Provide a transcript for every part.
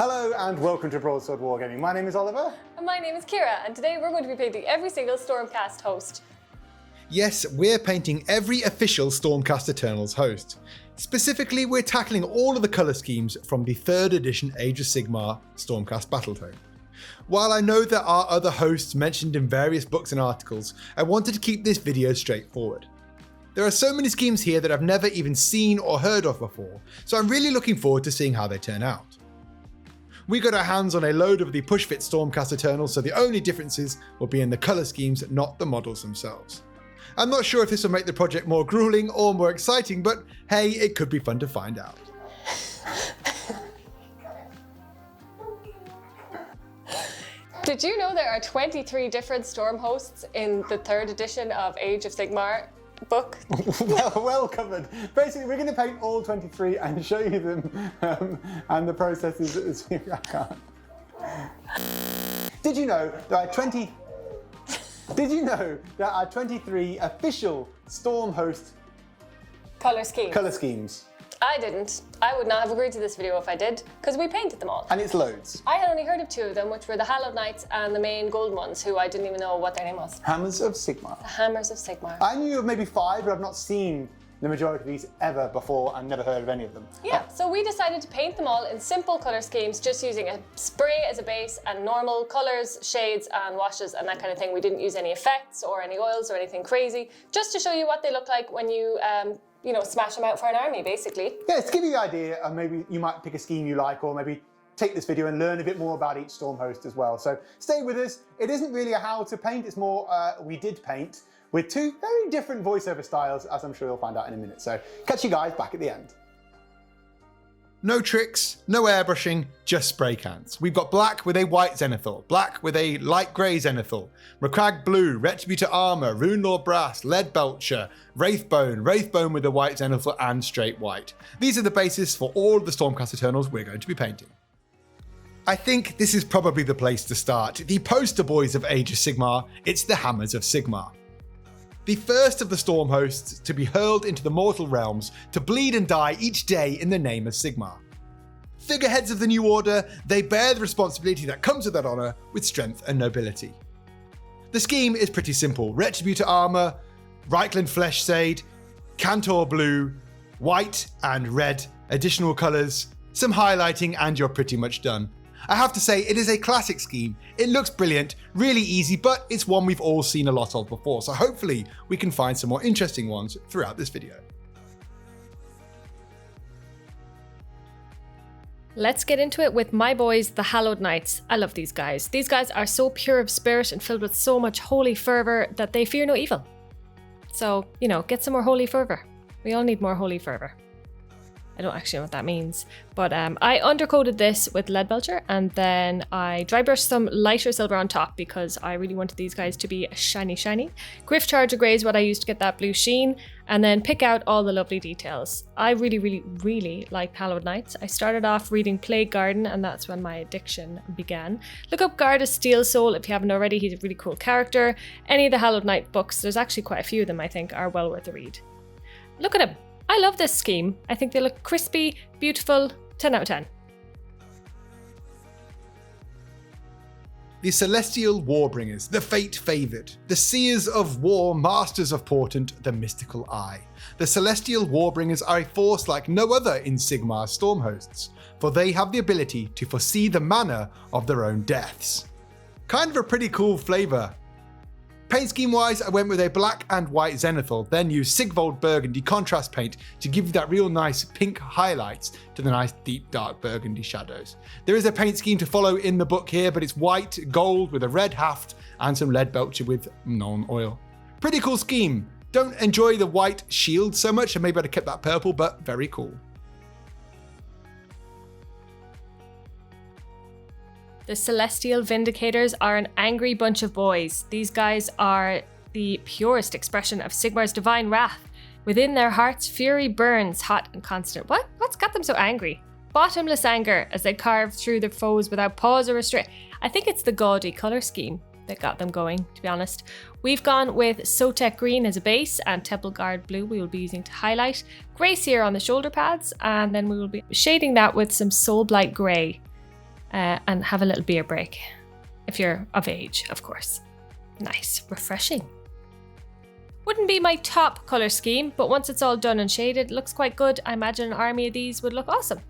Hello and welcome to Broadsword Wargaming. My name is Oliver. And my name is Ciara, and today we're going to be painting every single Stormcast host. Yes, we're painting every official Stormcast Eternals host. Specifically, we're tackling all of the colour schemes from the 3rd edition Age of Sigmar Stormcast Battletome. While I know there are other hosts mentioned in various books and articles, I wanted to keep this video straightforward. There are so many schemes here that I've never even seen or heard of before, so I'm really looking forward to seeing how they turn out. We got our hands on a load of the push-fit Stormcast Eternals, so the only differences will be in the colour schemes, not the models themselves. I'm not sure if this will make the project more grueling or more exciting, but hey, it could be fun to find out. Did you know there are 23 different storm hosts in the 3rd edition of Age of Sigmar book? well covered. Basically, we're going to paint all 23 and show you them, and the process is I can't. Did you know there are 23 official Stormhost Colour schemes. colour schemes? I didn't. I would not have agreed to this video if I did, because we painted them all. And it's loads. I had only heard of 2 of them, which were the Hallowed Knights and the main golden ones, who I didn't even know what their name was. Hammers of Sigmar. The Hammers of Sigmar. I knew of maybe 5, but I've not seen the majority of these ever before and never heard of any of them. Yeah, so we decided to paint them all in simple colour schemes, just using a spray as a base and normal colours, shades and washes and that kind of thing. We didn't use any effects or any oils or anything crazy, just to show you what they look like when you smash them out for an army, basically. Yeah, to give you the idea, and maybe you might pick a scheme you like, or maybe take this video and learn a bit more about each Stormhost as well. So stay with us. It isn't really a how to paint, it's more we did paint with 2 very different voiceover styles, as I'm sure you'll find out in a minute. So catch you guys back at the end. No tricks, no airbrushing, just spray cans. We've got black with a white zenithal, black with a light grey zenithal, Macragge blue, Retributor armour, Runelord brass, lead belcher, Wraithbone with a white zenithal and straight white. These are the basis for all of the Stormcast Eternals we're going to be painting. I think this is probably the place to start. The poster boys of Age of Sigmar, it's the Hammers of Sigmar. The first of the storm hosts to be hurled into the mortal realms to bleed and die each day in the name of Sigmar. Figureheads of the new order, they bear the responsibility that comes with that honour with strength and nobility. The scheme is pretty simple: Retributor armour, Reikland Flesh Shade, Cantor blue, white and red, additional colours, some highlighting and you're pretty much done. I have to say, it is a classic scheme. It looks brilliant, really easy, but it's one we've all seen a lot of before, so hopefully we can find some more interesting ones throughout this video. Let's get into it with my boys, the Hallowed Knights. I love these guys. These guys are so pure of spirit and filled with so much holy fervour that they fear no evil. So, get some more holy fervour. We all need more holy fervour. I don't actually know what that means, but I undercoated this with lead belcher and then I dry brushed some lighter silver on top because I really wanted these guys to be shiny. Griff Charger Grey is what I used to get that blue sheen, and then pick out all the lovely details. I really like Hallowed Knights. I started off reading Plague Garden, and that's when my addiction began. Look up Guard of Steel Soul if you haven't already. He's a really cool character. Any of the Hallowed Knight books, there's actually quite a few of them I think are well worth a read. Look at him. I love this scheme. I think they look crispy, beautiful, 10 out of 10. The Celestial Warbringers, the Fate Favoured, the Seers of War, Masters of Portent, the Mystical Eye. The Celestial Warbringers are a force like no other in Sigmar's Stormhosts, for they have the ability to foresee the manner of their own deaths. Kind of a pretty cool flavour. Paint scheme wise, I went with a black and white zenithal, then used Sigvold Burgundy contrast paint to give you that real nice pink highlights to the nice deep dark burgundy shadows. There is a paint scheme to follow in the book here, but it's white, gold with a red haft and some lead belcher with non-oil. Pretty cool scheme. Don't enjoy the white shield so much, and maybe I'd have kept that purple, but very cool. The Celestial Vindicators are an angry bunch of boys. These guys are the purest expression of Sigmar's divine wrath. Within their hearts, fury burns hot and constant. What's got them so angry? Bottomless anger as they carve through their foes without pause or restraint. I think it's the gaudy colour scheme that got them going, to be honest. We've gone with Sotek Green as a base and Temple Guard Blue we will be using to highlight. Grey here on the shoulder pads, and then we will be shading that with some Soul Blight Grey. and have a little beer break. If you're of age, of course. Nice, refreshing. Wouldn't be my top colour scheme, but once it's all done and shaded, it looks quite good. I imagine an army of these would look awesome.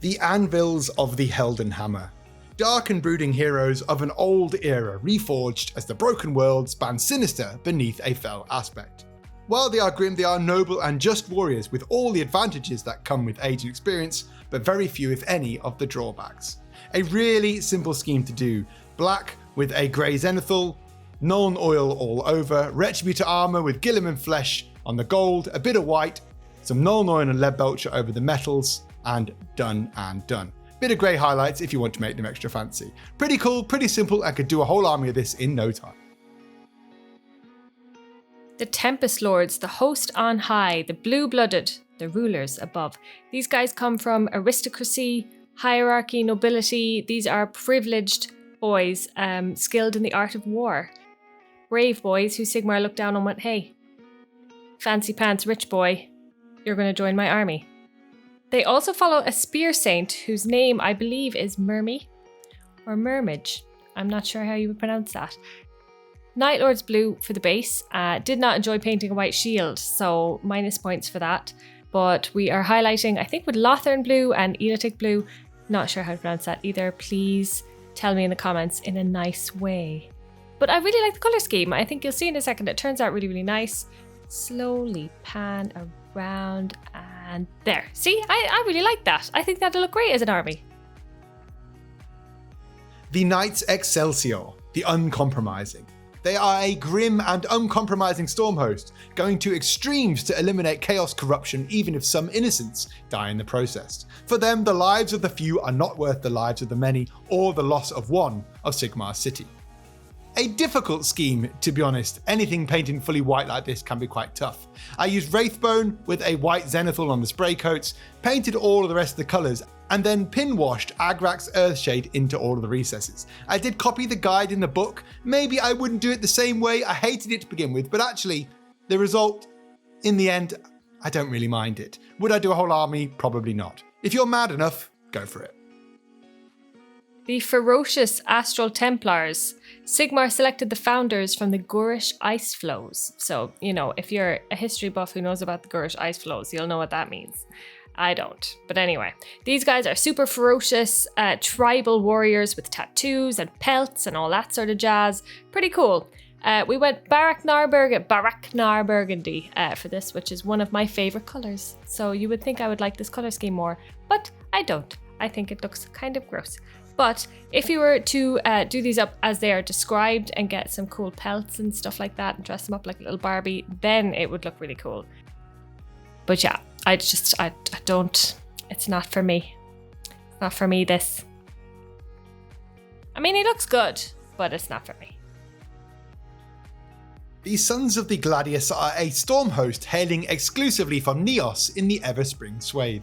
The Anvils of the Heldenhammer. Dark and brooding heroes of an old era, reforged as the broken world spans sinister beneath a fell aspect. While they are grim, they are noble and just warriors with all the advantages that come with age and experience, but very few, if any, of the drawbacks. A really simple scheme to do. Black with a grey zenithal, Nuln oil all over, Retributor armour with Ghyran Flesh on the gold, a bit of white, some Nuln oil and lead belcher over the metals, and done and done. Bit of grey highlights if you want to make them extra fancy. Pretty cool, pretty simple, and could do a whole army of this in no time. The Tempest Lords, the host on high, the blue-blooded, the rulers above. These guys come from aristocracy, hierarchy, nobility. These are privileged boys, skilled in the art of war. Brave boys who Sigmar looked down and went, hey, fancy pants rich boy, you're going to join my army. They also follow a spear saint whose name I believe is Mermy or Mermage. I'm not sure how you would pronounce that. Night Lord's blue for the base. Did not enjoy painting a white shield, so minus points for that. But we are highlighting, I think, with Lothern blue and Elotic blue. Not sure how to pronounce that either. Please tell me in the comments in a nice way. But I really like the colour scheme. I think you'll see in a second. It turns out really, really nice. Slowly pan around and there. See, I really like that. I think that'll look great as an army. The Knights Excelsior, the uncompromising. They are a grim and uncompromising Stormhost, going to extremes to eliminate chaos corruption even if some innocents die in the process. For them, the lives of the few are not worth the lives of the many or the loss of one of Sigmar's city. A difficult scheme, to be honest. Anything painted fully white like this can be quite tough. I used Wraithbone with a white zenithal on the spray coats, painted all of the rest of the colours, and then pin-washed Agrak's Earthshade into all of the recesses. I did copy the guide in the book. Maybe I wouldn't do it the same way. I hated it to begin with, but actually, the result, in the end, I don't really mind it. Would I do a whole army? Probably not. If you're mad enough, go for it. The ferocious Astral Templars. Sigmar selected the founders from the Gurish ice flows. So, you know, if you're a history buff who knows about the Gurish ice flows, you'll know what that means. I don't. But anyway, these guys are super ferocious, tribal warriors with tattoos and pelts and all that sort of jazz. Pretty cool. We went Baraknar Burgundy for this, which is one of my favourite colours. So you would think I would like this colour scheme more, but I don't. I think it looks kind of gross. But if you were to do these up as they are described and get some cool pelts and stuff like that and dress them up like a little Barbie, then it would look really cool. But yeah, I don't, it's not for me. It's not for me, this. I mean, it looks good, but it's not for me. The Sons of the Gladius are a Stormhost hailing exclusively from Neos in the Everspring Swathe.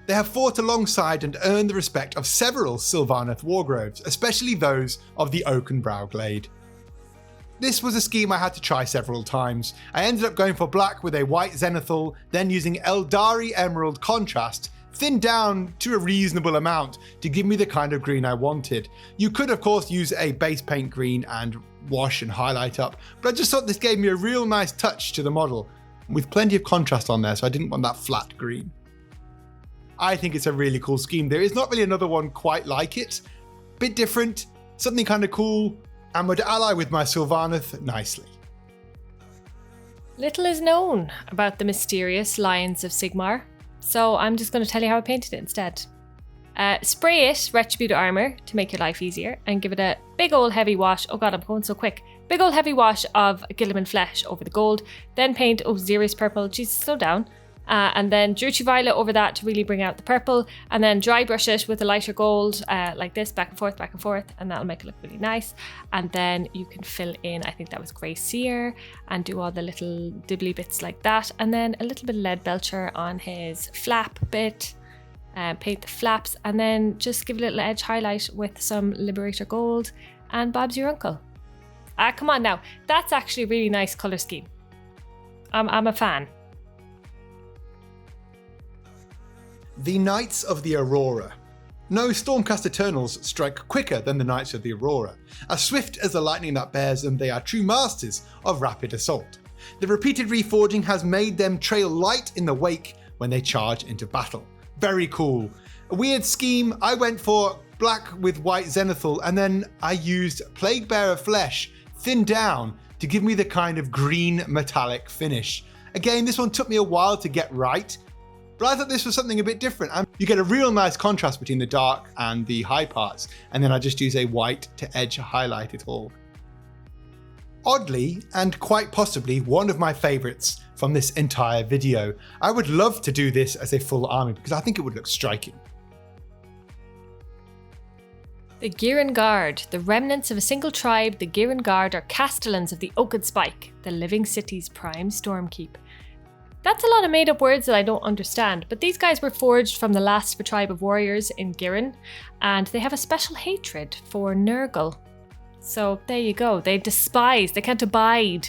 They have fought alongside and earned the respect of several Sylvaneth wargroves, especially those of the Oakenbrow Glade. This was a scheme I had to try several times. I ended up going for black with a white zenithal, then using Eldari Emerald contrast, thinned down to a reasonable amount to give me the kind of green I wanted. You could of course use a base paint green and wash and highlight up, but I just thought this gave me a real nice touch to the model, with plenty of contrast on there, so I didn't want that flat green. I think it's a really cool scheme. There is not really another one quite like it. Bit different, something kind of cool, and would ally with my Sylvaneth nicely. Little is known about the mysterious Lions of Sigmar, so I'm just going to tell you how I painted it instead. Spray it Retributor armor to make your life easier and give it a big old heavy wash. Oh god, I'm going so quick. Big old heavy wash of Ghyran Flesh over the gold. Then paint Azyrite purple. Jesus, slow down. And then Druchii Violet over that to really bring out the purple, and then dry brush it with a lighter gold like this, back and forth, and that'll make it look really nice. And then you can fill in, I think that was Grey Seer, and do all the little dibbly bits like that, and then a little bit of lead belcher on his flap bit, paint the flaps, and then just give a little edge highlight with some Liberator Gold, and Bob's your uncle. Come on now, that's actually a really nice colour scheme. I'm a fan. The Knights of the Aurora. No, Stormcast Eternals strike quicker than the Knights of the Aurora. As swift as the lightning that bears them, they are true masters of rapid assault. The repeated reforging has made them trail light in the wake when they charge into battle. Very cool. A weird scheme, I went for black with white zenithal, and then I used Plaguebearer Flesh thinned down to give me the kind of green metallic finish. Again, this one took me a while to get right, but I thought this was something a bit different. You get a real nice contrast between the dark and the high parts, and then I just use a white to edge highlight it all. Oddly, and quite possibly one of my favourites from this entire video, I would love to do this as a full army because I think it would look striking. The Ghyran Guard, the remnants of a single tribe, the Ghyran Guard are castellans of the Oaked Spike, the living city's prime stormkeep. That's a lot of made up words that I don't understand, but these guys were forged from the last of a tribe of warriors in Ghyran, and they have a special hatred for Nurgle. So there you go, they can't abide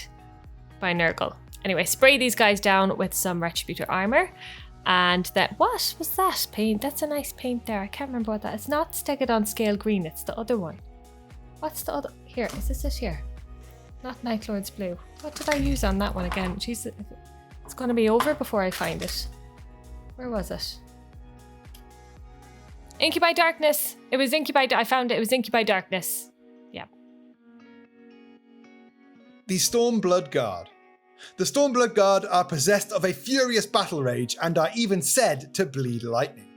by Nurgle. Anyway, spray these guys down with some Retributor armor. And that, what was that paint? That's a nice paint there. I can't remember what that is. It's not Stegadon Scale Green, it's the other one. What's the other? Here, is this it here? Not Nightlord's Blue. What did I use on that one again? Jeez, it's going to be over before I find it. Where was it? Incubi Darkness. It was Incubi. I found it. It was Incubi Darkness. Yeah. The Stormblood Guard. The Stormblood Guard are possessed of a furious battle rage and are even said to bleed lightning.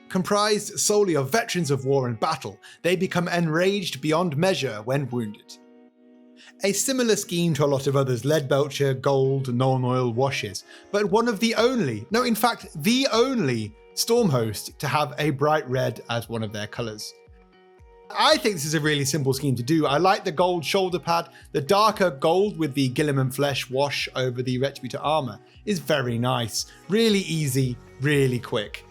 Comprised solely of veterans of war and battle, they become enraged beyond measure when wounded. A similar scheme to a lot of others, Leadbelcher, Gold, Nuln Oil, Washes, but one of the only, no in fact the only, Stormhost to have a bright red as one of their colours. I think this is a really simple scheme to do. I like the gold shoulder pad. The darker gold with the Ghyran Flesh wash over the Retributor armor is very nice. Really easy, really quick.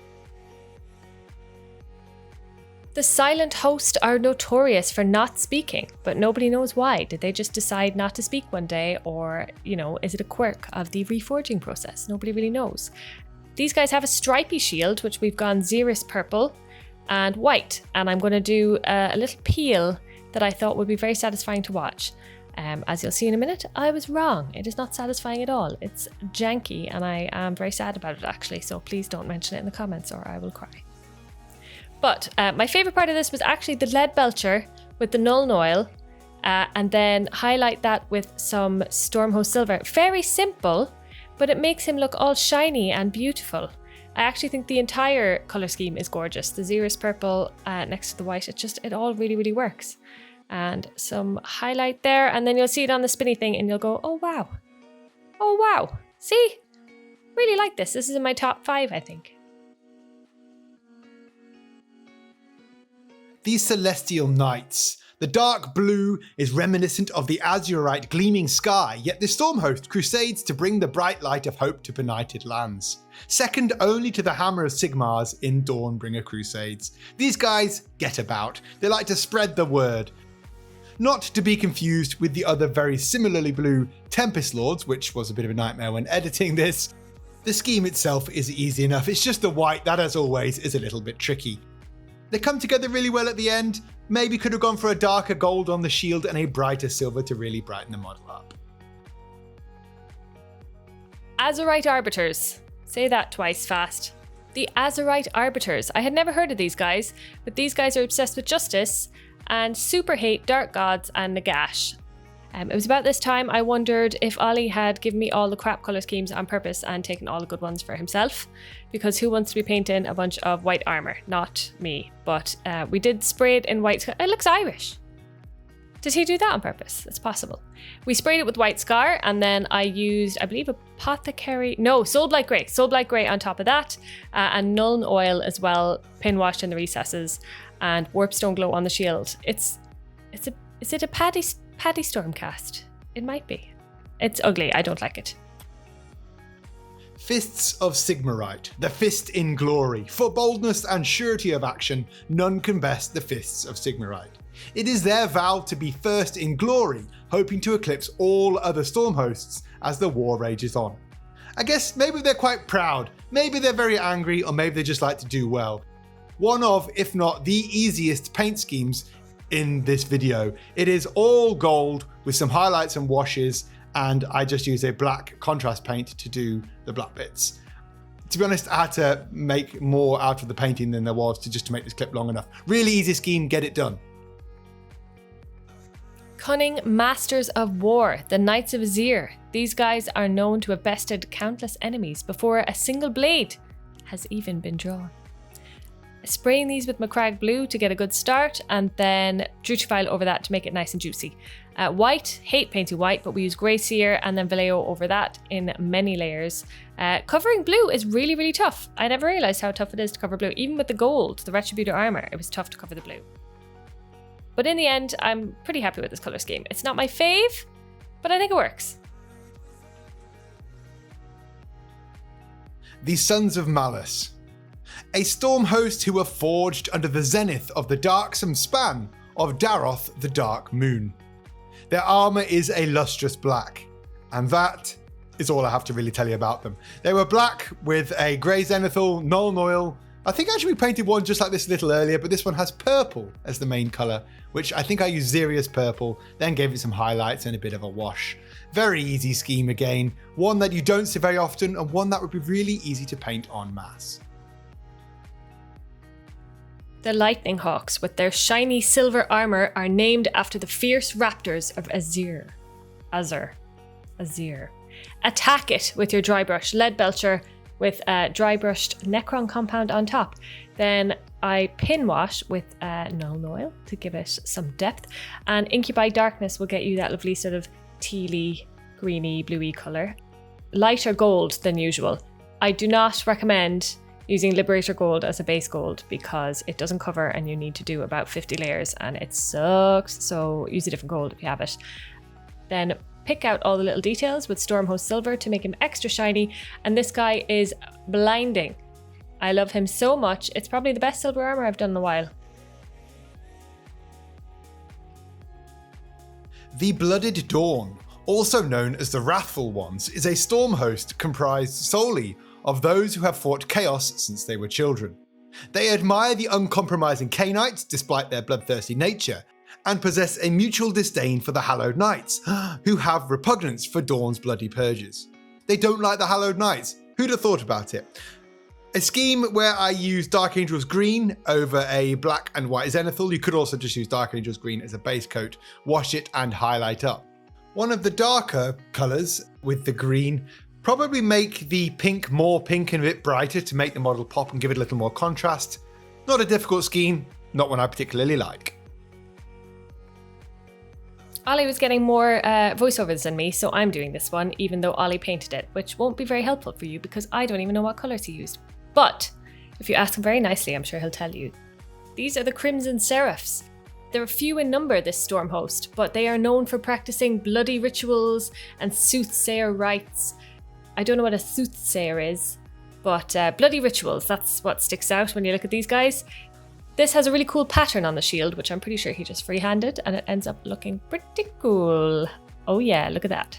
The Silent Host are notorious for not speaking, but nobody knows why. Did they just decide not to speak one day, or, is it a quirk of the reforging process? Nobody really knows. These guys have a stripy shield, which we've gone Xeris purple and white, and I'm going to do a little peel that I thought would be very satisfying to watch. As you'll see in a minute, I was wrong. It is not satisfying at all. It's janky, and I am very sad about it actually, so please don't mention it in the comments or I will cry. But my favourite part of this was actually the Leadbelcher with the Nuln Oil, and then highlight that with some Stormhost Silver. Very simple, but it makes him look all shiny and beautiful. I actually think the entire colour scheme is gorgeous. The Xeris purple next to the white, it all really, really works. And some highlight there, and then you'll see it on the spinny thing and you'll go, oh wow. Oh wow. See? Really like this. This is in my top 5, I think. These Celestial Knights. The dark blue is reminiscent of the Azyrite gleaming sky, yet the Stormhost crusades to bring the bright light of hope to benighted lands. Second only to the Hammer of Sigmar's in Dawnbringer crusades. These guys get about. They like to spread the word. Not to be confused with the other very similarly blue Tempest Lords, which was a bit of a nightmare when editing this. The scheme itself is easy enough, it's just the white that, as always, is a little bit tricky. They come together really well at the end. Maybe could have gone for a darker gold on the shield and a brighter silver to really brighten the model up. Azyrite Arbiters. Say that twice fast. The Azyrite Arbiters. I had never heard of these guys, but these guys are obsessed with justice and super hate dark gods and Nagash. It was about this time I wondered if Ollie had given me all the crap colour schemes on purpose and taken all the good ones for himself, because who wants to be painting a bunch of white armour? Not me, but we did spray it in white. It looks Irish. Did he do that on purpose? It's possible. We sprayed it with white scar, and then I used, I believe, Soulblight Grey on top of that, and Nuln Oil as well, pin washed in the recesses, and Warpstone Glow on the shield. Is it a Paddy Stormcast? It might be. It's ugly, I don't like it. Fists of Sigmarite, the fist in glory. For boldness and surety of action, none can best the fists of Sigmarite. It is their vow to be first in glory, hoping to eclipse all other Stormhosts as the war rages on. I guess maybe they're quite proud, maybe they're very angry, or maybe they just like to do well. one of, if not the easiest paint schemes in this video. It is all gold with some highlights and washes, and I just use a black contrast paint to do the black bits. To be honest, I had to make more out of the painting than there was to make this clip long enough. Really easy scheme, get it done. Cunning Masters of War, the Knights of Azyr. These guys are known to have bested countless enemies before a single blade has even been drawn. Spraying these with Macragge Blue to get a good start, and then Druchifile over that to make it nice and juicy. White, hate painting white, but we use Grey Seer and then Vallejo over that in many layers. Covering blue is really, really tough. I never realised how tough it is to cover blue. Even with the gold, the Retributor armour, it was tough to cover the blue. But in the end, I'm pretty happy with this colour scheme. It's not my fave, but I think it works. The Sons of Mallus. A Stormhost who were forged under the zenith of the darksome span of Daroth the Dark Moon. Their armour is a lustrous black, and that is all I have to really tell you about them. They were black with a grey zenithal, null noil. I think actually we painted one just like this a little earlier, but this one has purple as the main colour, which I think I used Xerius purple, then gave it some highlights and a bit of a wash. Very easy scheme again, one that you don't see very often, and one that would be really easy to paint en masse. The Lightning Hawks, with their shiny silver armour, are named after the fierce raptors of Azyr. Azyr. Attack it with your dry brush lead belcher with a dry brushed Necron compound on top. Then I pin wash with null noil to give it some depth, and Incubi Darkness will get you that lovely sort of tealy, greeny, bluey colour. Lighter gold than usual. I do not recommend using Liberator Gold as a base gold because it doesn't cover and you need to do about 50 layers and it sucks, so use a different gold if you have it. Then pick out all the little details with Stormhost Silver to make him extra shiny, and this guy is blinding. I love him so much. It's probably the best silver armour I've done in a while. The Blooded Dawn, also known as the Wrathful Ones, is a Stormhost comprised solely of those who have fought chaos since they were children. They admire the uncompromising Cainites despite their bloodthirsty nature, and possess a mutual disdain for the Hallowed Knights, who have repugnance for Dawn's bloody purges. They don't like the Hallowed Knights. Who'd have thought about it? A scheme where I use Dark Angel's Green over a black and white zenithal. You could also just use Dark Angel's Green as a base coat, wash it and highlight up. One of the darker colours with the green, probably make the pink more pink and a bit brighter to make the model pop and give it a little more contrast. Not a difficult scheme, not one I particularly like. Ollie was getting more voiceovers than me, so I'm doing this one, even though Ollie painted it, which won't be very helpful for you because I don't even know what colours he used. But if you ask him very nicely, I'm sure he'll tell you. These are the Crimson Seraphs. They're few in number, this Stormhost, but they are known for practicing bloody rituals and soothsayer rites. I don't know what a soothsayer is, but bloody rituals, that's what sticks out when you look at these guys. This has a really cool pattern on the shield, which I'm pretty sure he just freehanded, and it ends up looking pretty cool. Oh yeah, look at that.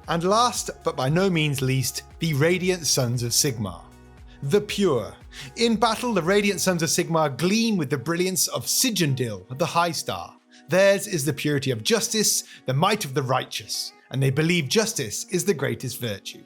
And last, but by no means least, the Radiant Sons of Sigmar. The Pure. In battle, the Radiant Sons of Sigmar gleam with the brilliance of Sigindil, the High Star. Theirs is the purity of justice, the might of the righteous, and they believe justice is the greatest virtue.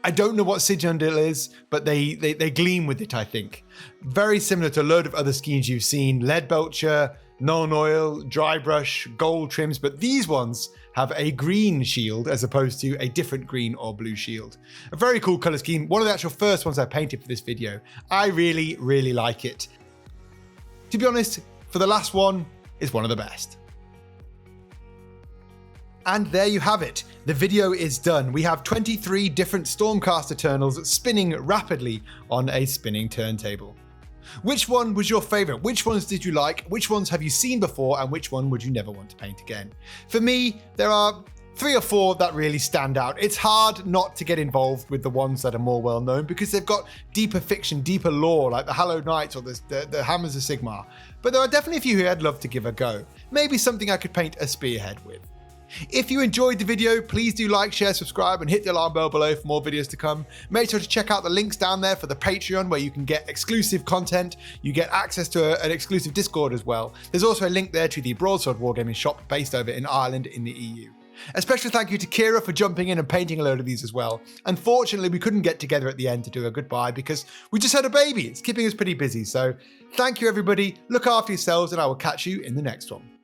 I don't know what Sigindil is, but they gleam with it, I think. Very similar to a load of other schemes you've seen, lead belcher, null oil, dry brush, gold trims, but these ones have a green shield as opposed to a different green or blue shield. A very cool colour scheme, one of the actual first ones I painted for this video. I really, really like it. To be honest, for the last one, is one of the best. And there you have it. The video is done. We have 23 different Stormcast Eternals spinning rapidly on a spinning turntable. Which one was your favourite? Which ones did you like? Which ones have you seen before? And which one would you never want to paint again? For me, there are 3 or 4 that really stand out. It's hard not to get involved with the ones that are more well known because they've got deeper fiction, deeper lore, like the Hallowed Knights or the Hammers of Sigmar. But there are definitely a few who I'd love to give a go. Maybe something I could paint a spearhead with. If you enjoyed the video, please do like, share, subscribe, and hit the alarm bell below for more videos to come. Make sure to check out the links down there for the Patreon, where you can get exclusive content. You get access to an exclusive Discord as well. There's also a link there to the Broadsword Wargaming shop based over in Ireland in the EU. A special thank you to CIara for jumping in and painting a load of these as well. Unfortunately, we couldn't get together at the end to do a goodbye because we just had a baby. It's keeping us pretty busy. So thank you, everybody. Look after yourselves, and I will catch you in the next one.